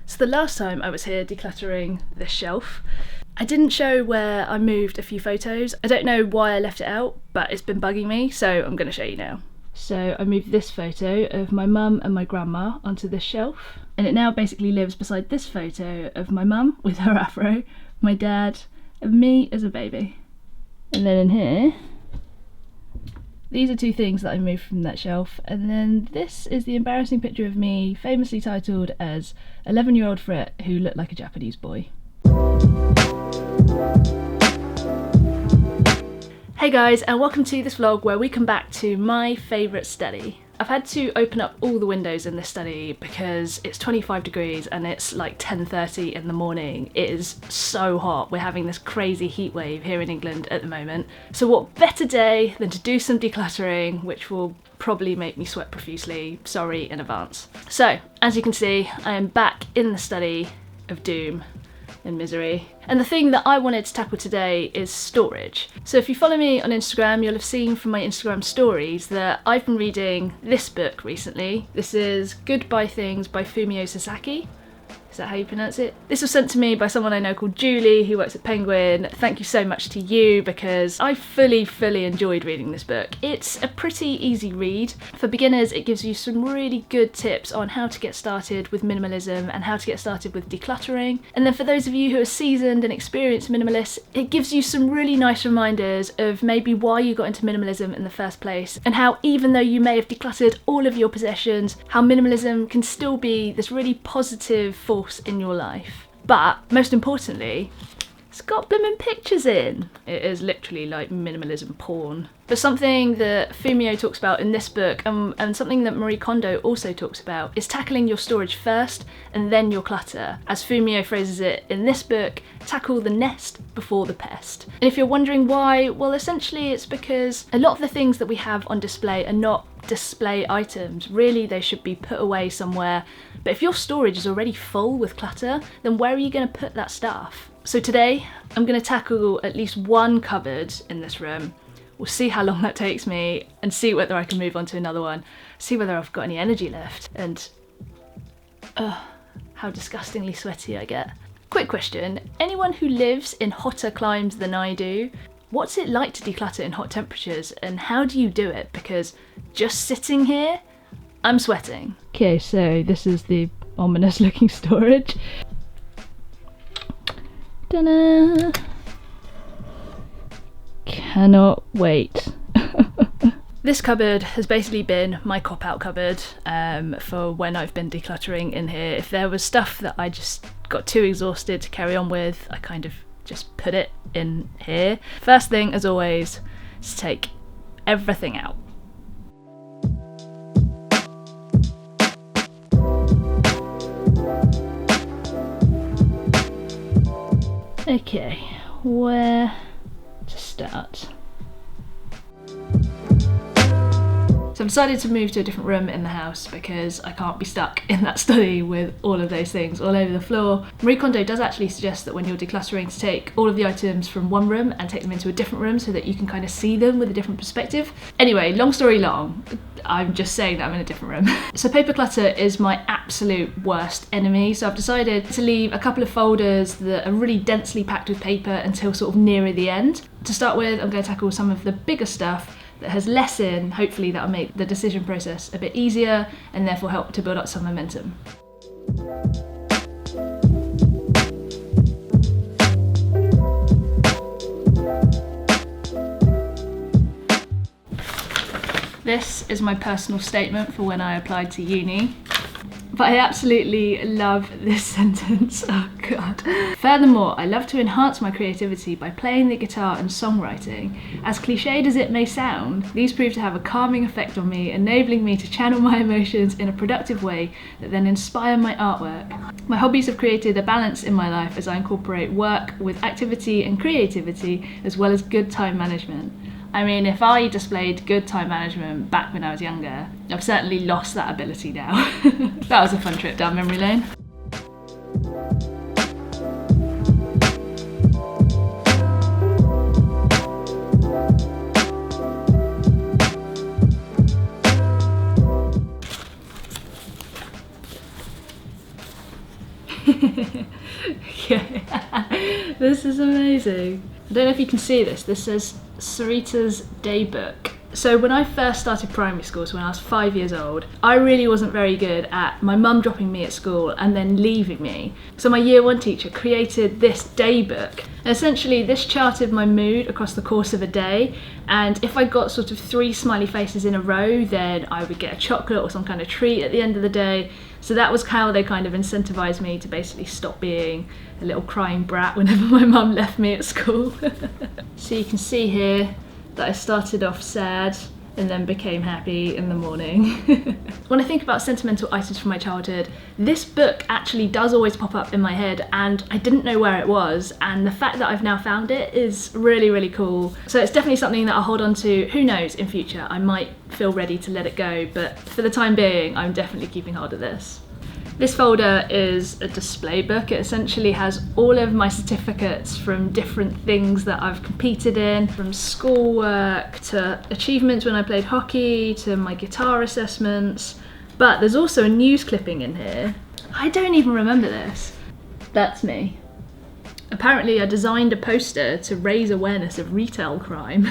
So the last time I was here decluttering this shelf, I didn't show where I moved a few photos. I don't know why I left it out, but it's been bugging me, so I'm going to show you now. So I moved this photo of my mum and my grandma onto this shelf, and it now basically lives beside this photo of my mum with her afro, my dad, and me as a baby. And then in here, these are two things that I moved from that shelf, and then this is the embarrassing picture of me, famously titled as 11-year-old Frit who looked like a Japanese boy. Hey guys, and welcome to this vlog where we come back to my favourite study. I've had to open up all the windows in this study because it's 25 degrees and it's like 10:30 in the morning. It is so hot. We're having this crazy heat wave here in England at the moment. So what better day than to do some decluttering, which will probably make me sweat profusely. Sorry in advance. So, as you can see, I am back in the study of doom and misery. And the thing that I wanted to tackle today is storage. So if you follow me on Instagram, you'll have seen from my Instagram stories that I've been reading this book recently. This is Goodbye Things by Fumio Sasaki. Is that how you pronounce it? This was sent to me by someone I know called Julie, who works at Penguin. Thank you so much to you because I fully enjoyed reading this book. It's a pretty easy read. For beginners, it gives you some really good tips on how to get started with minimalism and how to get started with decluttering. And then for those of you who are seasoned and experienced minimalists, it gives you some really nice reminders of maybe why you got into minimalism in the first place and how even though you may have decluttered all of your possessions, how minimalism can still be this really positive force in your life. But most importantly, it's got blooming pictures in. It is literally like minimalism porn. But something that Fumio talks about in this book and something that Marie Kondo also talks about is tackling your storage first and then your clutter. As Fumio phrases it in this book, tackle the nest before the pest. And if you're wondering why, well essentially it's because a lot of the things that we have on display are not display items. Really, they should be put away somewhere. But if your storage is already full with clutter, then where are you going to put that stuff? So today, I'm going to tackle at least one cupboard in this room. We'll see how long that takes me and see whether I can move on to another one. See whether I've got any energy left and how disgustingly sweaty I get. Quick question, anyone who lives in hotter climes than I do, what's it like to declutter in hot temperatures and how do you do it? Because just sitting here, I'm sweating. Okay, so this is the ominous looking storage. Ta-da! Cannot wait. This cupboard has basically been my cop-out cupboard for when I've been decluttering in here. If there was stuff that I just got too exhausted to carry on with, I kind of just put it in here. First thing, as always, is to take everything out. Okay, where to start? So I've decided to move to a different room in the house because I can't be stuck in that study with all of those things all over the floor. Marie Kondo does actually suggest that when you're decluttering to take all of the items from one room and take them into a different room so that you can kind of see them with a different perspective. Anyway, long story long, I'm just saying that I'm in a different room. So paper clutter is my absolute worst enemy. So I've decided to leave a couple of folders that are really densely packed with paper until sort of nearer the end. To start with, I'm going to tackle some of the bigger stuff that has less in. Hopefully that'll make the decision process a bit easier and therefore help to build up some momentum. This is my personal statement for when I applied to uni. But I absolutely love this sentence, oh god. Furthermore, I love to enhance my creativity by playing the guitar and songwriting. As cliched as it may sound, these prove to have a calming effect on me, enabling me to channel my emotions in a productive way that then inspire my artwork. My hobbies have created a balance in my life as I incorporate work with activity and creativity, as well as good time management. I mean, if I displayed good time management back when I was younger, I've certainly lost that ability now. That was a fun trip down memory lane. Yeah. This is amazing. I don't know if you can see this. This says Sarita's Daybook. So when I first started primary school, so when I was 5 years old, I really wasn't very good at my mum dropping me at school and then leaving me. So my year 1 teacher created this daybook. And essentially this charted my mood across the course of a day, and if I got sort of 3 smiley faces in a row, then I would get a chocolate or some kind of treat at the end of the day. So that was how they kind of incentivized me to basically stop being a little crying brat whenever my mum left me at school. So you can see here that I started off sad and then became happy in the morning. When I think about sentimental items from my childhood, this book actually does always pop up in my head, and I didn't know where it was, and the fact that I've now found it is really, really cool. So it's definitely something that I'll hold on to. Who knows, in future I might feel ready to let it go, but for the time being I'm definitely keeping hold of this. This folder is a display book. It essentially has all of my certificates from different things that I've competed in, from schoolwork to achievements when I played hockey to my guitar assessments. But there's also a news clipping in here. I don't even remember this. That's me. Apparently I designed a poster to raise awareness of retail crime.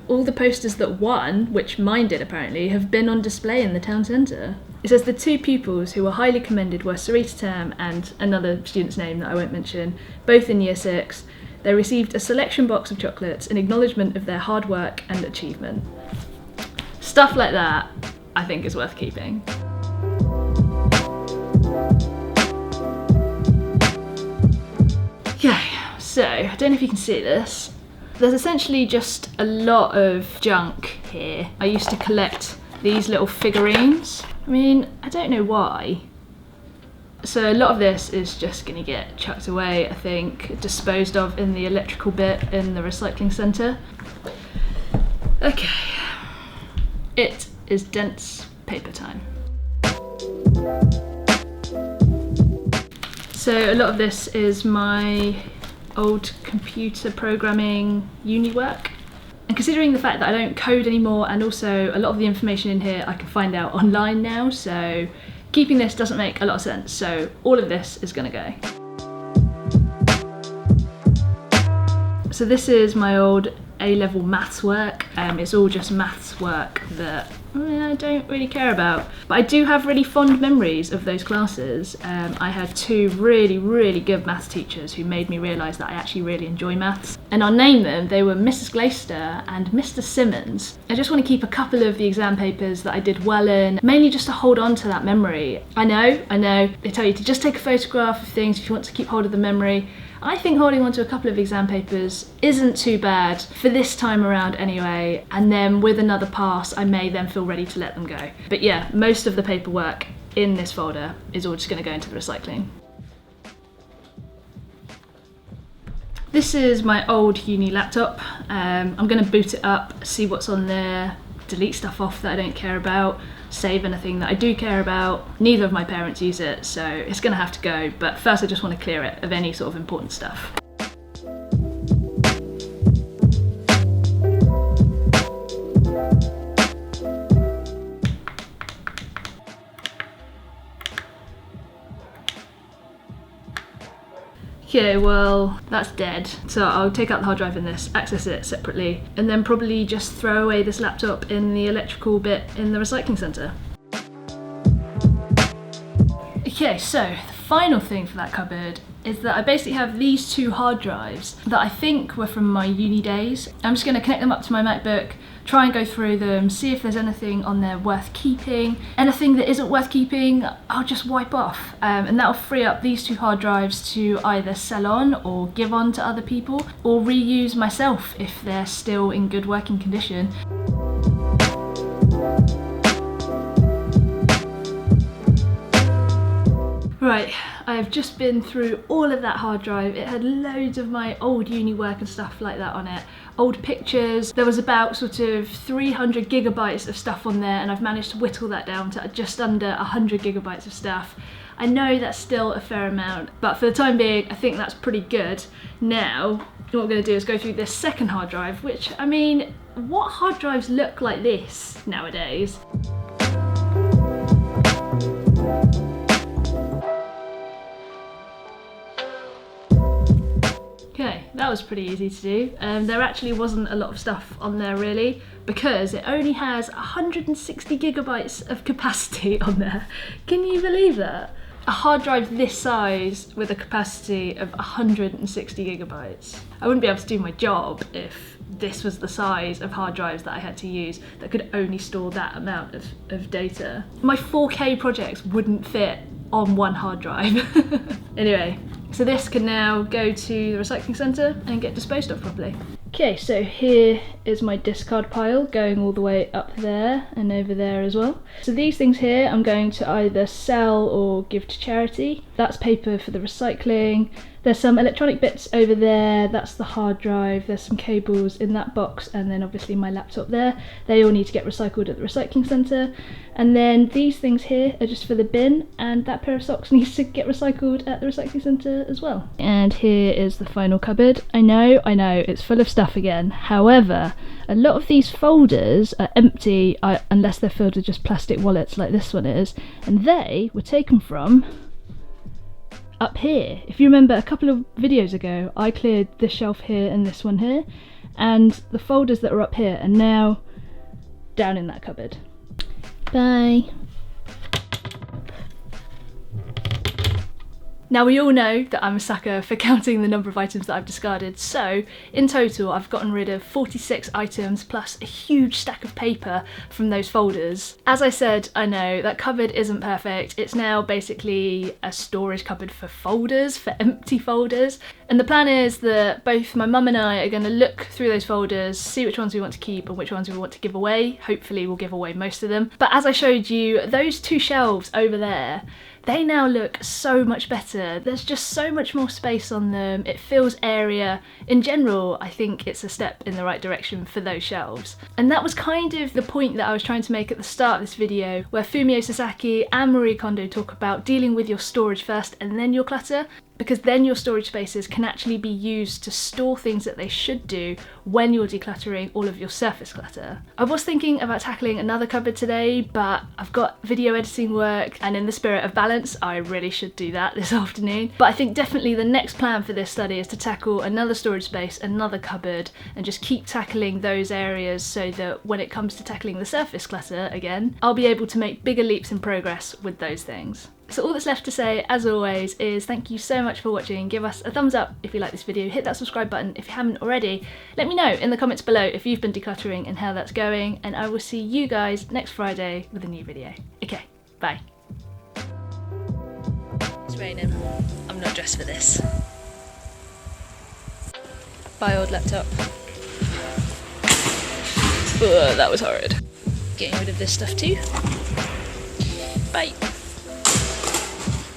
All the posters that won, which mine did apparently, have been on display in the town centre. It says the 2 pupils who were highly commended were Sarita Tam and another student's name that I won't mention, both in year 6. They received a selection box of chocolates in acknowledgement of their hard work and achievement. Stuff like that I think is worth keeping. Okay, so I don't know if you can see this. There's essentially just a lot of junk here. I used to collect these little figurines. I mean, I don't know why. So a lot of this is just gonna get chucked away, I think, disposed of in the electrical bit in the recycling centre. Okay, it is dense paper time. So a lot of this is my old computer programming uni work. And considering the fact that I don't code anymore, and also a lot of the information in here I can find out online now, so keeping this doesn't make a lot of sense. So all of this is gonna go. So this is my old A-level maths work. It's all just maths work that I don't really care about. But I do have really fond memories of those classes. I had 2 really, really good maths teachers who made me realise that I actually really enjoy maths. And I'll name them. They were Mrs. Glaister and Mr. Simmons. I just want to keep a couple of the exam papers that I did well in, mainly just to hold on to that memory. I know, they tell you to just take a photograph of things if you want to keep hold of the memory. I think holding on to a couple of exam papers isn't too bad for this time around anyway, and then with another pass I may then feel ready to let them go. But yeah, most of the paperwork in this folder is all just going to go into the recycling. This is my old uni laptop. I'm going to boot it up, see what's on there, delete stuff off that I don't care about, save anything that I do care about. Neither of my parents use it, so it's gonna have to go, but first I just want to clear it of any sort of important stuff. Okay, well, that's dead. So I'll take out the hard drive in this, access it separately, and then probably just throw away this laptop in the electrical bit in the recycling centre. Okay, so the final thing for that cupboard is that I basically have these 2 hard drives that I think were from my uni days. I'm just going to connect them up to my MacBook, try and go through them, see if there's anything on there worth keeping. Anything that isn't worth keeping, I'll just wipe off. And that'll free up these 2 hard drives to either sell on or give on to other people, or reuse myself if they're still in good working condition. Right, I've just been through all of that hard drive. It had loads of my old uni work and stuff like that on it. Old pictures. There was about sort of 300 gigabytes of stuff on there, and I've managed to whittle that down to just under 100 gigabytes of stuff. I know that's still a fair amount, but for the time being, I think that's pretty good. Now, what we're going to do is go through this second hard drive, which, I mean, what hard drives look like this nowadays? Okay, that was pretty easy to do. There actually wasn't a lot of stuff on there really, because it only has 160 gigabytes of capacity on there. Can you believe that? A hard drive this size with a capacity of 160 gigabytes. I wouldn't be able to do my job if this was the size of hard drives that I had to use that could only store that amount of data. My 4K projects wouldn't fit on one hard drive. Anyway, so this can now go to the recycling centre and get disposed of properly. Okay, so here is my discard pile going all the way up there and over there as well. So these things here I'm going to either sell or give to charity. That's paper for the recycling. There's some electronic bits over there, that's the hard drive, there's some cables in that box, and then obviously my laptop there. They all need to get recycled at the recycling centre. And then these things here are just for the bin, and that pair of socks needs to get recycled at the recycling centre as well. And here is the final cupboard. I know, it's full of stuff again. However, a lot of these folders are empty unless they're filled with just plastic wallets like this one is, and they were taken from up here. If you remember a couple of videos ago, I cleared this shelf here and this one here, and the folders that are up here are now down in that cupboard. Bye. Now we all know that I'm a sucker for counting the number of items that I've discarded, so in total I've gotten rid of 46 items plus a huge stack of paper from those folders. As I said, I know that cupboard isn't perfect. It's now basically a storage cupboard for folders, for empty folders. And the plan is that both my mum and I are going to look through those folders, see which ones we want to keep and which ones we want to give away. Hopefully we'll give away most of them. But as I showed you, those two shelves over there, they now look so much better. There's just so much more space on them. It feels airier. In general, I think it's a step in the right direction for those shelves. And that was kind of the point that I was trying to make at the start of this video, where Fumio Sasaki and Marie Kondo talk about dealing with your storage first and then your clutter, because then your storage spaces can actually be used to store things that they should do when you're decluttering all of your surface clutter. I was thinking about tackling another cupboard today, but I've got video editing work, and in the spirit of balance, I really should do that this afternoon. But I think definitely the next plan for this study is to tackle another storage space, another cupboard, and just keep tackling those areas so that when it comes to tackling the surface clutter again, I'll be able to make bigger leaps in progress with those things. So all that's left to say, as always, is thank you so much for watching. Give us a thumbs up if you like this video, hit that subscribe button if you haven't already. Let me know in the comments below if you've been decluttering and how that's going, and I will see you guys next Friday with a new video. Okay, bye. It's raining. I'm not dressed for this. Bye, old laptop. Ugh, that was horrid. Getting rid of this stuff too. Bye.